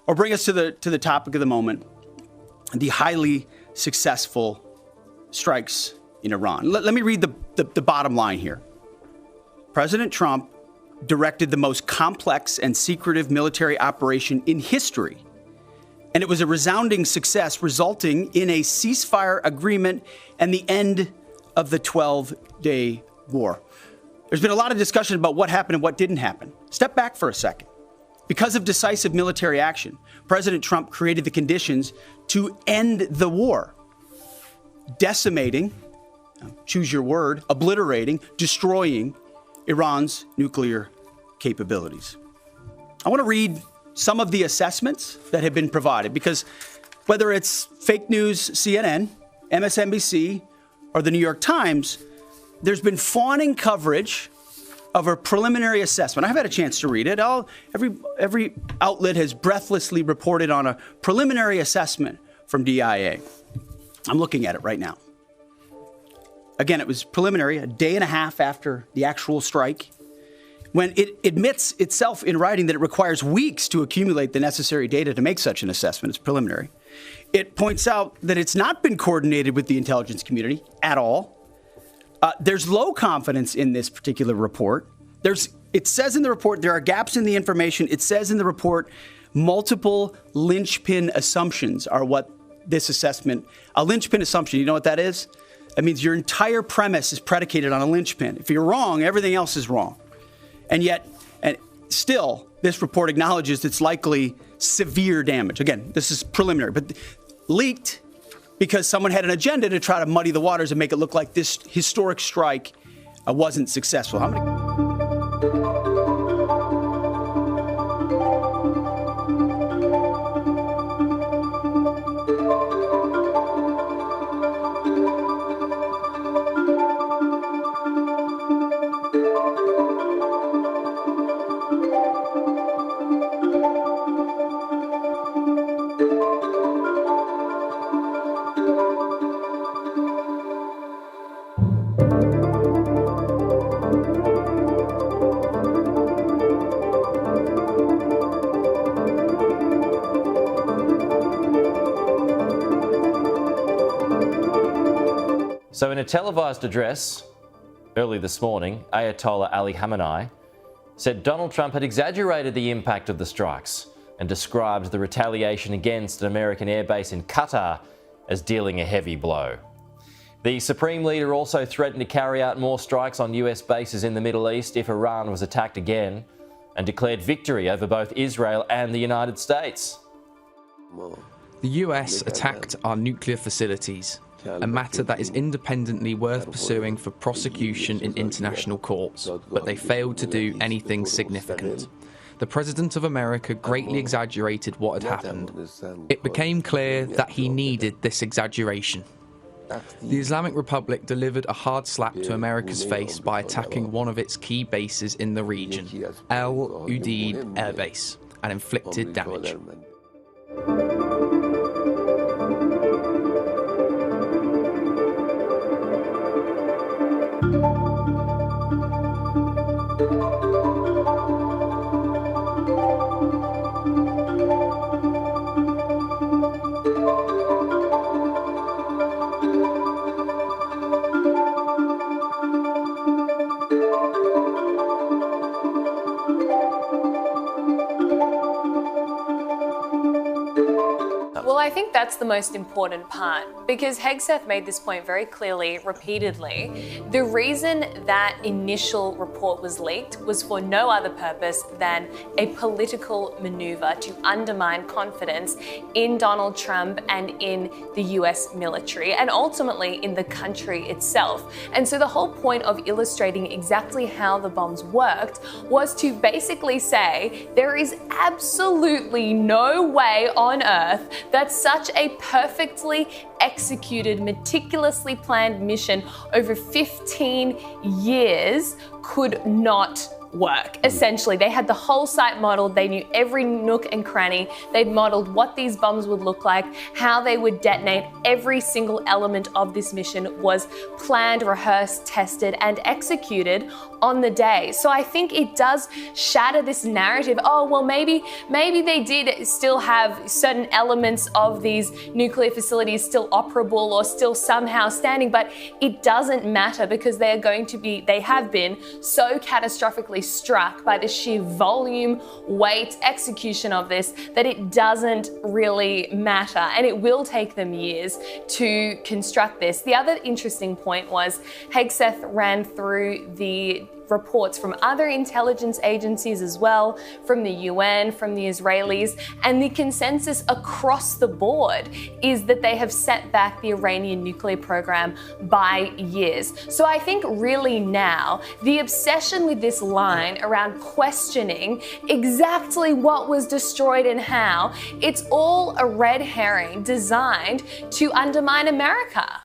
or bring us to the topic of the moment, the highly successful strikes in Iran. Let me read the bottom line here. President Trump directed the most complex and secretive military operation in history, and it was a resounding success, resulting in a ceasefire agreement and the end of the 12-day war. There's been a lot of discussion about what happened and what didn't happen. Step back for a second. Because of decisive military action, President Trump created the conditions to end the war, decimating, choose your word, obliterating, destroying Iran's nuclear capabilities. I want to read some of the assessments that have been provided, because whether it's fake news, CNN, MSNBC, or the New York Times, there's been fawning coverage of a preliminary assessment. I've had a chance to read it. Every outlet has breathlessly reported on a preliminary assessment from DIA. I'm looking at it right now. Again, it was preliminary, a day and a half after the actual strike, when it admits itself in writing that it requires weeks to accumulate the necessary data to make such an assessment. It's preliminary. It points out that it's not been coordinated with the intelligence community at all. There's low confidence in this particular report. It says in the report there are gaps in the information. It says in the report multiple linchpin assumptions are what this assessment, a linchpin assumption, you know what that is? That means your entire premise is predicated on a linchpin. If you're wrong, everything else is wrong. And yet, and still, this report acknowledges it's likely severe damage. Again, this is preliminary, but leaked because someone had an agenda to try to muddy the waters and make it look like this historic strike wasn't successful. How many? So in a televised address early this morning, Ayatollah Ali Khamenei said Donald Trump had exaggerated the impact of the strikes and described the retaliation against an American airbase in Qatar as dealing a heavy blow. The Supreme Leader also threatened to carry out more strikes on US bases in the Middle East if Iran was attacked again, and declared victory over both Israel and the United States. The US attacked our nuclear facilities, a matter that is independently worth pursuing for prosecution in international courts, but they failed to do anything significant. The President of America greatly exaggerated what had happened. It became clear that he needed this exaggeration. The Islamic Republic delivered a hard slap to America's face by attacking one of its key bases in the region, El Udeid Air Base, and inflicted damage. Well, I think that's the most important part, because Hegseth made this point very clearly, repeatedly. The reason that initial report was leaked was for no other purpose than a political maneuver to undermine confidence in Donald Trump and in the US military, and ultimately in the country itself. And so the whole point of illustrating exactly how the bombs worked was to basically say there is absolutely no way on earth that such a perfectly executed, meticulously planned mission over 15 years could not work, essentially. They had the whole site modeled. They knew every nook and cranny. They'd modeled what these bombs would look like, how they would detonate. Every single element of this mission was planned, rehearsed, tested, and executed on the day. So I think it does shatter this narrative. Oh, well, maybe they did still have certain elements of these nuclear facilities still operable or still somehow standing, but it doesn't matter because they have been so catastrophically struck by the sheer volume, weight, execution of this that it doesn't really matter, and it will take them years to construct this. The other interesting point was Hegseth ran through the reports from other intelligence agencies as well, from the UN, from the Israelis, and the consensus across the board is that they have set back the Iranian nuclear program by years. So I think really now, the obsession with this line around questioning exactly what was destroyed and how, it's all a red herring designed to undermine America.